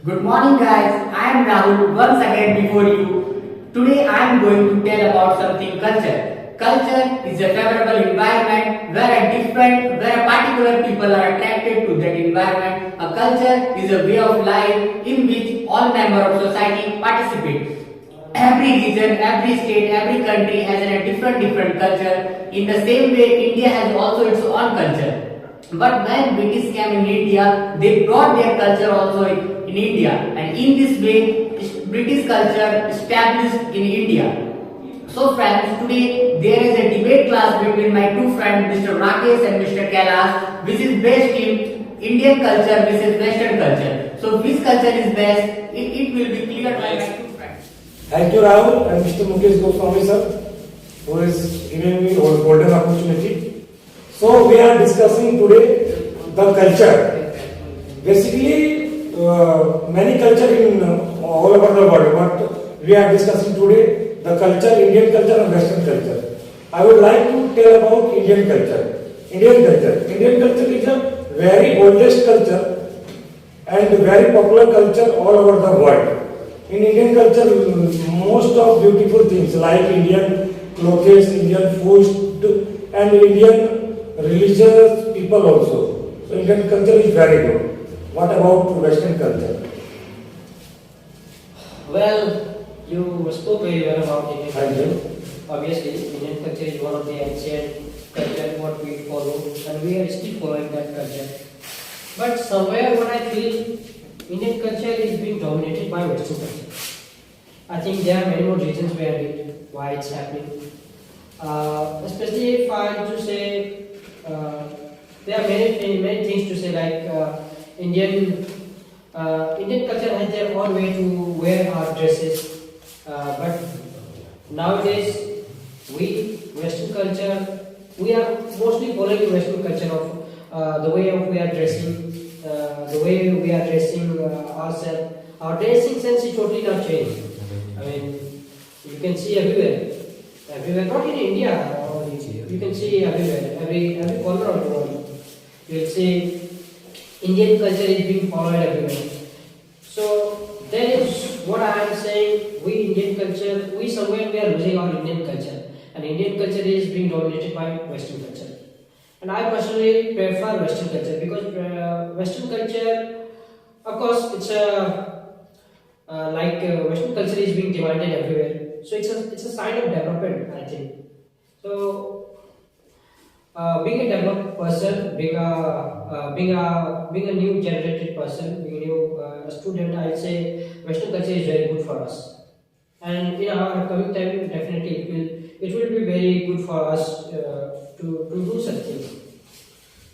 Good morning guys, I am Rahul once again before you. Today I am going to tell about something culture. Culture is a favorable environment where a particular people are attracted to that environment. A culture is a way of life in which all members of society participate. Every region, every state, every country has a different culture. In the same way, India has also its own culture. But when British came in India, they brought their culture also in India, and in this way, British culture established in India. So friends, today there is a debate class between my two friends, Mr. Rakesh and Mr. Kailash, which is based in Indian culture versus Western culture. So which culture is best? It will be clear by my two friends. Thank you, Rahul, and Mr. Mukesh Goswami, sir, who is giving me a golden opportunity. So we are discussing today the culture. Basically, many culture in all over the world, but we are discussing today the culture, Indian culture and Western culture. I would like to tell about Indian culture. Indian culture is a very oldest culture and very popular culture all over the world. In Indian culture, most of beautiful things like Indian clothes, Indian food, and Indian religious people also. So Indian culture is very good. What about Western culture? Well, you spoke very well about Indian Thank culture. you. Obviously, Indian culture is one of the ancient culture what we follow, and we are still following that culture. But somewhere, what I feel, Indian culture is being dominated by Western culture. I think there are many more reasons behind it, why it's happening. Especially if I had to say, there are many things to say, like Indian culture has their own way to wear our dresses, but nowadays we Western culture, we are mostly following Western culture of the way of we are dressing, ourselves. Our dressing sense is totally not changed. I mean, you can see everywhere, not in India. You can see everywhere, every corner of the world. You will see Indian culture is being followed everywhere. So that is what I am saying. We Indian culture, we are losing our Indian culture, and Indian culture is being dominated by Western culture. And I personally prefer Western culture because Western culture, of course, it's Western culture is being demanded everywhere. So it's a sign of development, I think. So being a developed person, being a new generated person, being a new student, I'd say Western culture is very good for us. And in our coming time, definitely it will be very good for us to do such things.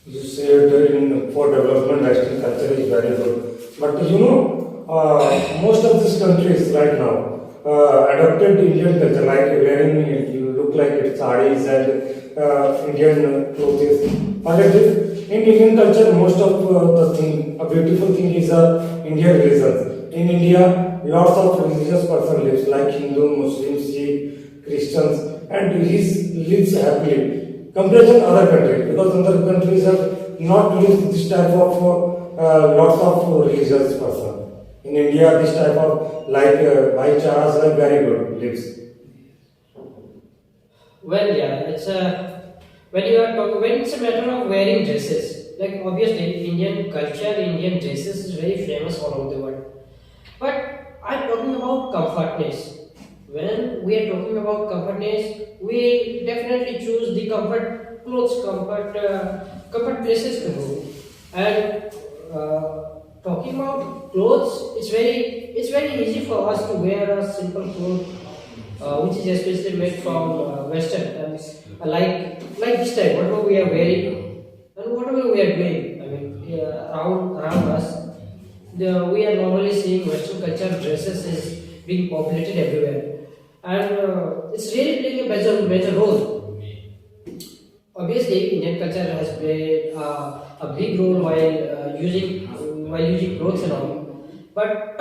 You said for development, Western culture is very good. But most of these countries right now adopted Indian culture, like wearing you look like it's sarees and Indian clothes. In Indian culture, most of the thing, a beautiful thing is Indian religion. In India, lots of religious person lives, like Hindu, Muslim, Sikh, Christians, and he lives happily. Compared to other countries, because other countries have not lived this type of lots of religious person. In India, this type of bhaicharas are very good lives. Well, yeah, it's when it's a matter of wearing dresses. Like obviously, Indian culture, Indian dresses is very famous all over the world. But I'm talking about comfortness. When we are talking about comfortness, we definitely choose the comfort clothes, comfort places to go. And talking about clothes, it's very easy for us to wear a simple cloth, which is especially made from Western, and like this type, whatever we are wearing and whatever we are doing. I mean, around us, we are normally seeing Western culture dresses is being populated everywhere, and it's really playing a major role. Obviously, Indian culture has played a big role while using clothes and all. But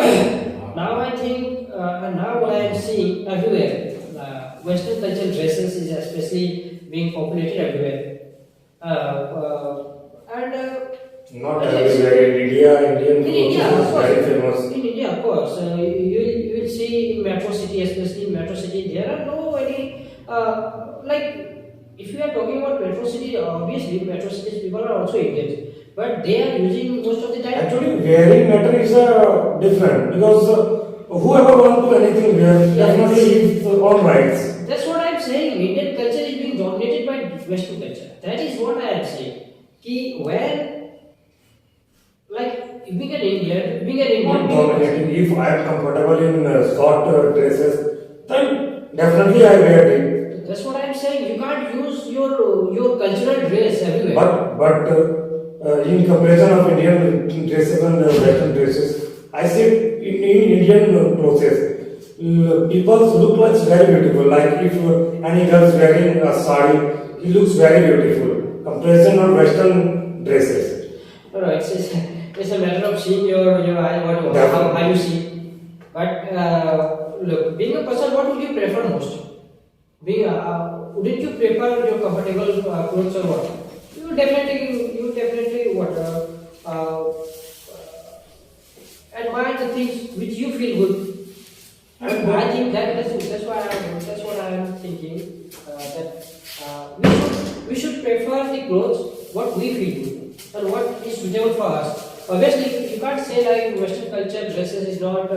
now I think, and now what I am seeing everywhere, Western culture dresses is especially being populated everywhere. And Not everywhere. In India, Indian In India, food of is course. very famous. In India, of course, you will see in metro city, especially in metro city, there are no any like if you are talking about metro city, obviously metro cities people are also Indians, but they are using most of the time. Actually, wearing matter is different because whoever want to anything wear definitely is on rights. That's what I'm saying. Indian culture is being dominated by Western culture. That is what I am saying. Ki when like being an Not Indian, dominating. If I am comfortable in short dresses, then definitely I wear it. that's what I'm saying. You can't use your cultural dress everywhere. But in comparison of Indian dresses and Western dresses, I see in Indian clothes, people look like very beautiful. Like if any girl is wearing a sari, he looks very beautiful. Comparison on Western dresses. No, no, it's a matter of seeing your eye, how you see. But look, being a person, what would you prefer most? Being wouldn't you prefer your comfortable clothes or what? You definitely what admire the things which you feel good. And I think that's what I am thinking that we should prefer the clothes what we feel good and what is suitable for us. Obviously, you can't say like Western culture dresses is not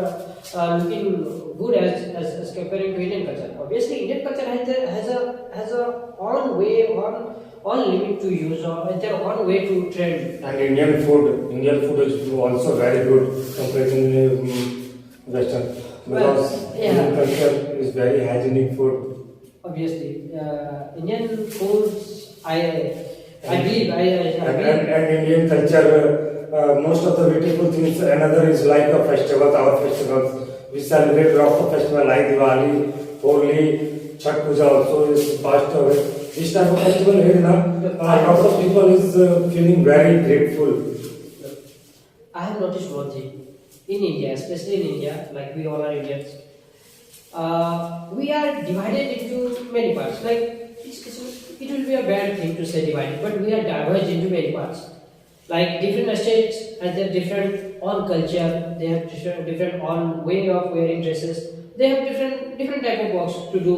looking good as comparing to Indian culture. Obviously, Indian culture has a own way, on limit to use or their own way to trend. And Indian food is also very good comparison with Western because Indian culture is very hygienic food. Obviously, Indian foods, I believe, And Indian culture, most of the beautiful things. Another is like a festival, our festivals. We celebrate lots of festivals like Diwali, Holi, Chhat Puja also is passed away. This type of festival here, lots of people is feeling very grateful. I have noticed one thing in India, especially in India, like we all are Indians. We are divided into many parts. Like it will be a bad thing to say divided, but we are diverged into many parts. Like different states have their different own culture, they have different own way of wearing dresses. They have different type of works to do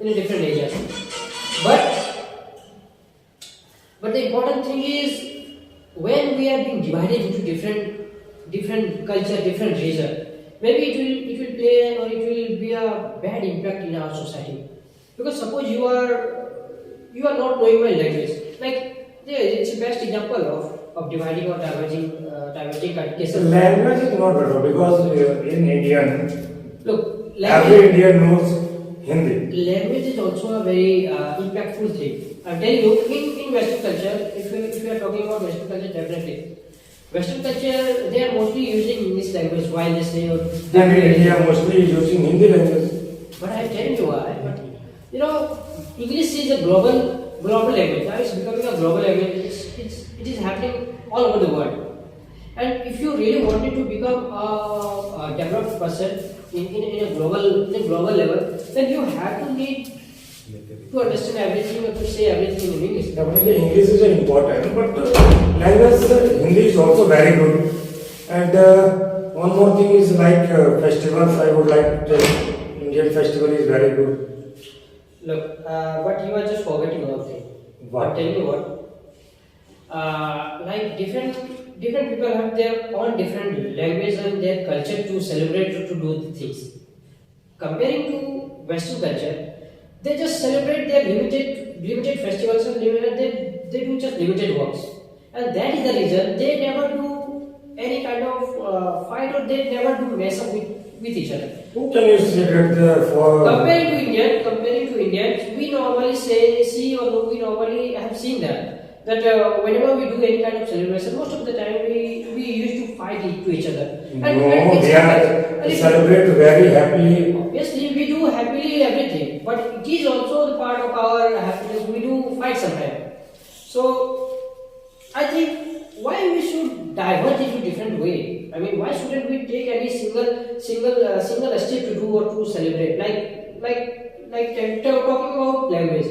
in a different areas. But the important thing is when we are being divided into different culture, different region, maybe it will play or it will be a bad impact in our society. Because suppose you are not knowing my language, like yeah, it's the best example of dividing or diverging cases. Language is not better because in Indian, Look, every Indian knows Hindi. language is also a very impactful thing. I'm telling you, in Western culture, if you are talking about Western culture, definitely. Western culture, they are mostly using English language while they say. And in India, mostly using Hindi language. But I'm telling you why. But you know, English is a global language. Now it's becoming a global language. It is happening all over the world. And if you really wanted to become a developed person in a global level, then you have to need to understand everything or to say everything in English. Definitely English is important, but language Hindi is also very good. And one more thing is like festivals. I would like to tell Indian festival is very good. Look, but you are just forgetting one thing. What? I'm telling you what. Like different people have their own different language and their culture to celebrate or to do the things. Comparing to Western culture, they just celebrate their limited festivals and they do just limited works, and that is the reason they never do any kind of fight or they never do mess up with each other. Who can you celebrate for? Comparing to Indians, we normally we normally have seen that whenever we do any kind of celebration, most of the time we used to fight to each other. No, they celebrate very happily. Obviously, we do happily everything, but it is also the part of our happiness. We do fight sometimes. So, I think why we should diverge into different way. I mean, why shouldn't we take any single step to do or to celebrate? Like talking about language.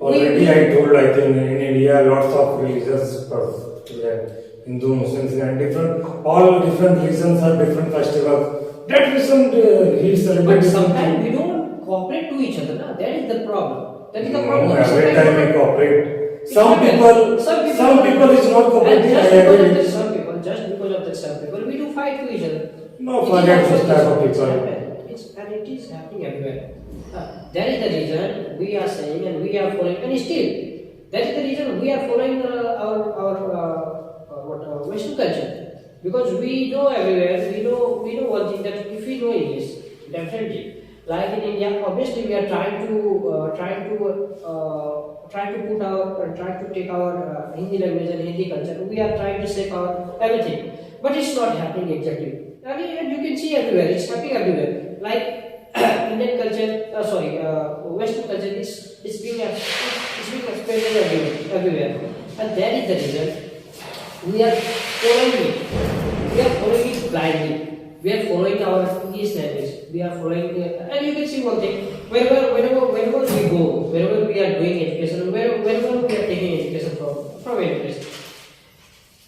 Already I told, I think in India lots of religious Hindu, Muslims, and different, all different religions have different festivals. That reason he But celebrates. sometimes we don't cooperate to each other. Na? That is the problem. That is the No, problem. every time we cooperate. Some happens. people is not cooperating. And I just because agree. of that, some people, just because of that, some people, we do fight to each other. No, It is forget also this type of it's people. happen. And it is happening everywhere. That is the reason we are saying and we are following, and still, that is the reason we are following our Western culture, because we know everywhere. We know one thing, that if we know English, definitely. Like in India, obviously we are trying to take our Hindi language and Hindi culture. We are trying to save our everything, but it's not happening exactly. And you can see everywhere. It's happening everywhere. Like Indian culture, Western culture is being expanded everywhere, and that is the reason we are following it. We are following it blindly. We are following our English language. We are following, and you can see one thing. Wherever we go, wherever we are doing education, wherever we are taking education from any place,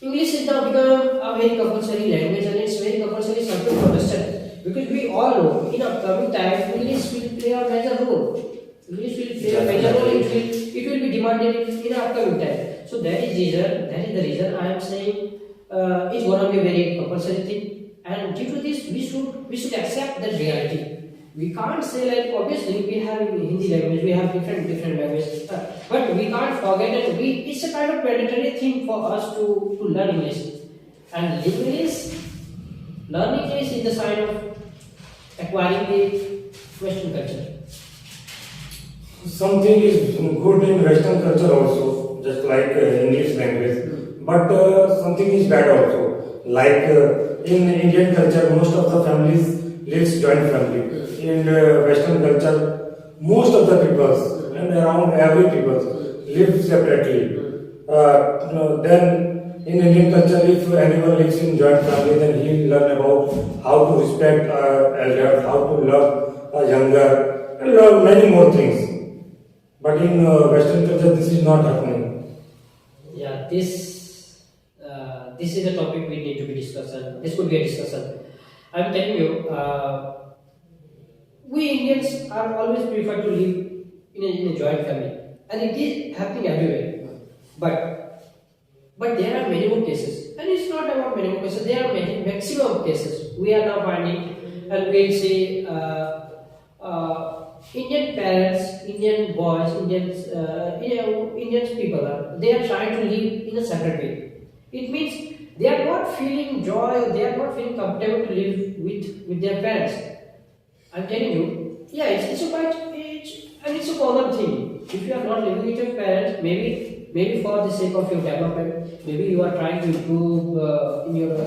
English is now become a very compulsory language, and it's very compulsory something to understand. Because we all know in upcoming time English will play a major role. English will play a major role. It will be demanded in upcoming time. So that is the reason I am saying it's gonna be a very compulsory thing. And due to this, we should accept that reality. We can't say, like, obviously we have in Hindi language, we have different languages, but we can't forget that it's a kind of mandatory thing for us to learn English. And learning English is the sign of acquiring the Western culture. Something is good in Western culture also, just like English language, but something is bad also. Like in Indian culture, most of the families lives joint family. In Western culture, most of the peoples and around every people live separately. Then in Indian culture, if anyone lives in joint family, then he learn about how to respect elders, how to love younger, and learn many more things. But in Western culture, this is not happening. Yeah, this is a topic we need to be discussed, and this could be a discussion. I'm telling you, we Indians are always prefer to live in a joint family, and it is happening everywhere. But there are many more cases, and it's not about many more cases. There are many maximum cases we are now finding, and we'll see Indian parents, Indian boys, Indian people they are trying to live in a separate way. It means they are not feeling joy, they are not feeling comfortable to live with their parents. I'm telling you, yeah, it's a common thing. If you are not living with your parents, maybe for the sake of your development, maybe you are trying to improve in your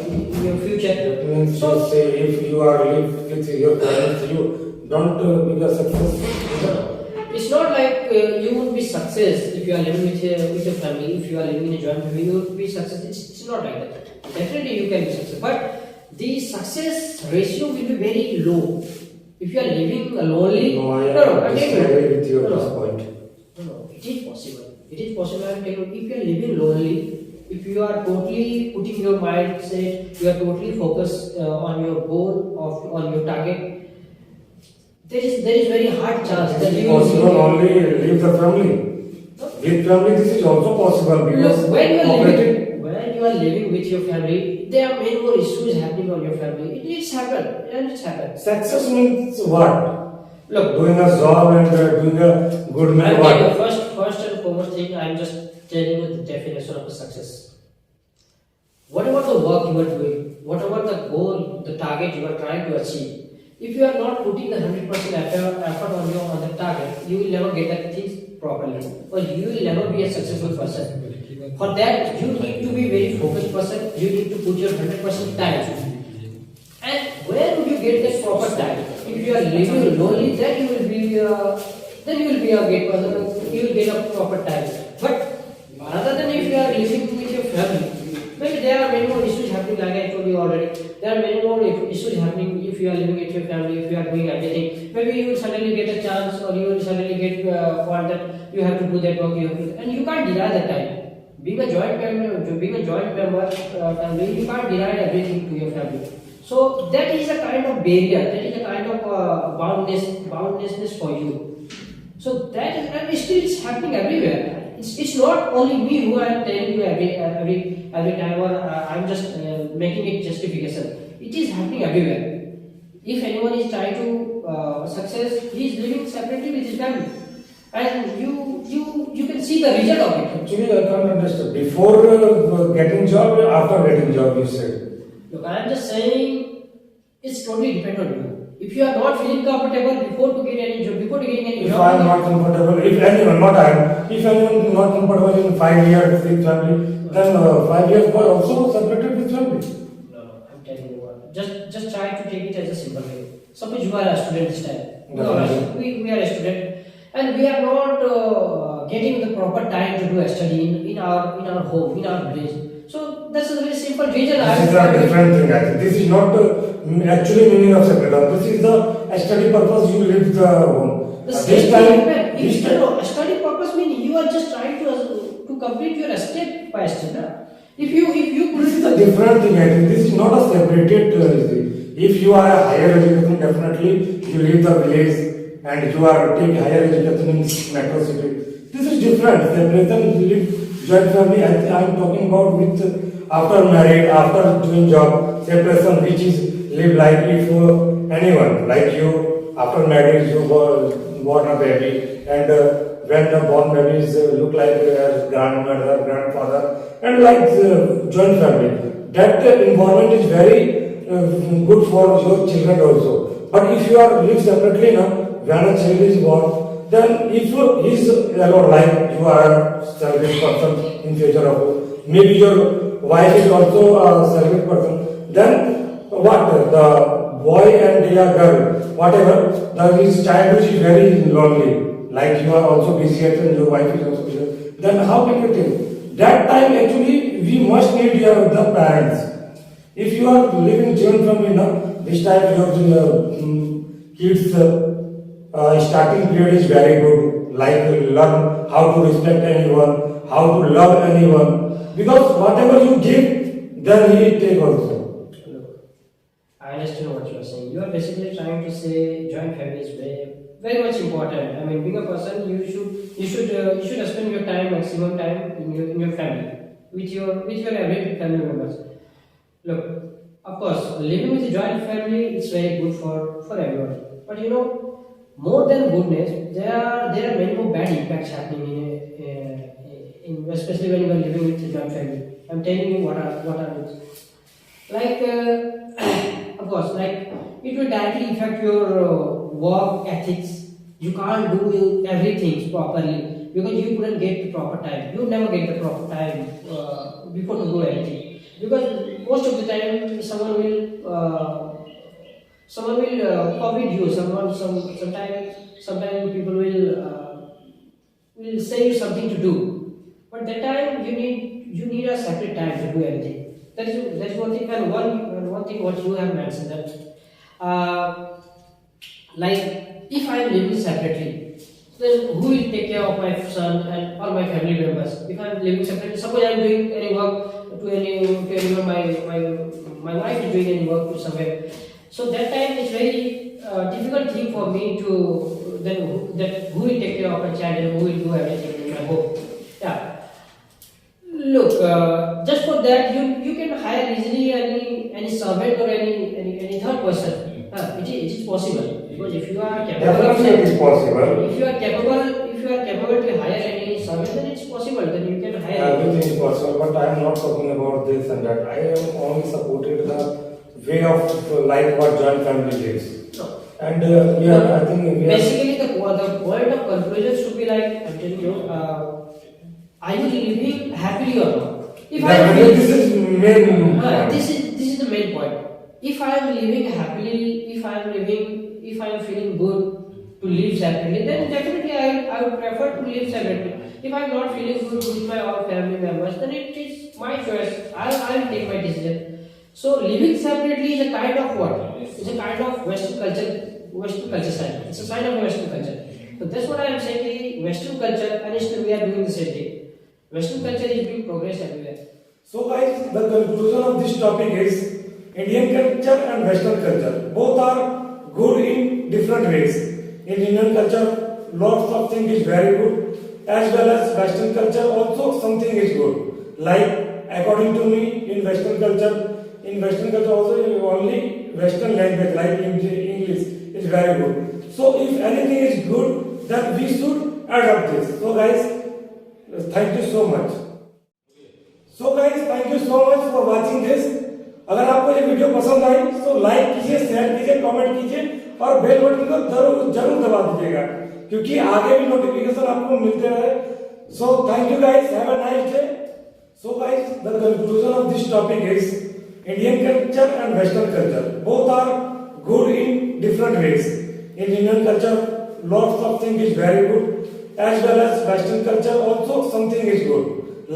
future. That means so, say if you are live with your parents, you don't become successful. It's not like you would be success if you are living with your family. If you are living in a joint family, you would be success. It's not like that. Definitely you can be success, but the success ratio will be very low. If you are living lonely, I disagree with you at this point. No, it is possible. It is possible. I'm telling you, if you are living lonely, if you are totally putting your mindset, you are totally focused on your goal on your target. There is very hard chance that you will possible only leave the family. With family, this is also possible because look, when you are living with your family, there are many more issues happening on your family. It's happened, and it's happened. Success means what? Look, Doing a job and doing a good man. the first and foremost thing, I'm just telling you the definition of the success. Whatever the work you are doing, whatever the goal, the target you are trying to achieve, if you are not putting the 100% effort on the target, you will never get that things properly, or you will never be a successful person. For that, you need to be very focused person. You need to put your 100% time. And where would you get that proper time? If you are living lonely, then you will be a great person. You will get a proper time. But rather than if you are living with your family, maybe there are many more issues happening. Like I told you already, there are many more issues happening if you are living with your family. If you are doing everything, maybe you will suddenly get a chance, or you will suddenly get one that you have to do that work. And you can't deny that time. family, you can't deny everything to your family. So that is a kind of barrier, that is a kind of boundlessness for you. So that is, and still it's happening everywhere. It's not only me who I am telling you every time, or I'm just making it justification. It is happening everywhere. If anyone is trying to success, he is living separately with his family, and you can see the result of it. Actually, I can't understand. Before getting job, after getting job, you said. Look, I am just saying it's totally depend on you. If you are not feeling comfortable before to get any job, before to getting any If job, I am not comfortable, if anyone, not I am, if anyone is not comfortable in 5 years with family, then 5 years boy also separated with family. no, I'm telling you what. Just try to take it as a simple way. Suppose you are a student this time. We are a student, and we are not getting the proper time to do a study in our home, in our village. So that's a very simple reason. This is a different thing. I think this is not actually meaning of separate. This is the study purpose. You leave the home. The This same time, thing, this if time. a study purpose means you are just trying to complete your step by step. Na? If you This is a different thing. I think this is not a separated thing. If you are a higher education, definitely you leave the village and you are take higher education in metro city. This is different. Separation, you leave joint family. I am talking about with after married, after doing job, separation, which is live like if anyone like you after marriage you born a baby, and when the born babies look like grandmother, grandfather, and like joint family, that environment is very good for your children also. But if you are live separately now, when a child is born, then if he is alone, like you are a selfish person in future of, maybe your wife is also a selfish person, then what the boy and the girl, whatever, his childhood is very lonely. Like you are also busy and your wife is also busy. Then how can you think? That time actually we must need the parents. If you are living joint family now, this time your kids starting period is very good. Like learn how to respect anyone, how to love anyone. Because whatever you give, then he take also. I understand what you are saying. You are basically trying to say joint family is very much important. I mean, being a person, you should spend your time, maximum time in your family with your every family members. Look, of course, living with a joint family is very good for everyone. But you know, more than goodness, there are many more bad impacts happening in especially when you are living with a joint family. I'm telling you what are those. Like, of course, like it will directly affect your work ethics. You can't do everything properly because you couldn't get the proper time. You never get the proper time before to do anything. Because most of the time, someone will forbid you. Sometimes people will say you something to do. But that time you need a separate time to do everything. That's one thing, and one thing what you have mentioned that like if I am living separately, then who will take care of my son and all my family members? If I am living separately, suppose I am doing any work to anyone, my wife is doing any work to somewhere. So that time it's very difficult thing for me to then who will take care of my child and who will do everything in my home. Yeah. Look, just for that, you can hire easily any servant or any third person. It is possible because if you are capable, Definitely it is possible. if you are capable to hire any servant, then it's possible. Then you can hire. Everything is possible, but I am not talking about this and that. I am only supported the way of like what joint family lives. No. And I think we are. Basically, the point of conclusion should be like I'm telling you. Are you living happily or not? If I am This is main. this is the main point. If I am living happily, if I am feeling good to live separately, then definitely I would prefer to live separately. If I am not feeling good with my all family members, then it is my choice. I'll take my decision. So living separately is a kind of what? It's a kind of Western culture sign. It's a sign of Western culture. So that's what I am saying. Western culture, and still we are doing the same thing. Western culture is being progressed everywhere. So guys, the conclusion of this topic is Indian culture and Western culture. Both are good in different ways. In Indian culture, lots of things is very good, as well as Western culture also something is good. Like according to me, in Western culture also only Western language like English is very good. So if anything is good, then we should adopt this. So guys, thank you so much. So guys thank you so much for watching this. अगर आपको ये video पसंद आई तो like कीजिए, share कीजिए, comment कीजिए और bell button को जरूर दबा दीजिएगा, क्योंकि आगे भी नोटिफिकेशन आपको मिलते रहे। So thank you guys, have a nice day. So guys, the conclusion of this topic is Indian culture and western culture both are good in different ways. In Indian culture lots of thing is very good, as well as western culture also something is good.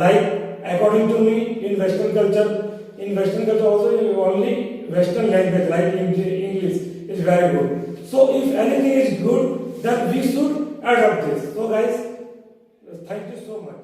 Like according to me, in Western culture also only Western language like English is very good. So if anything is good, then we should adopt this. So guys, thank you so much.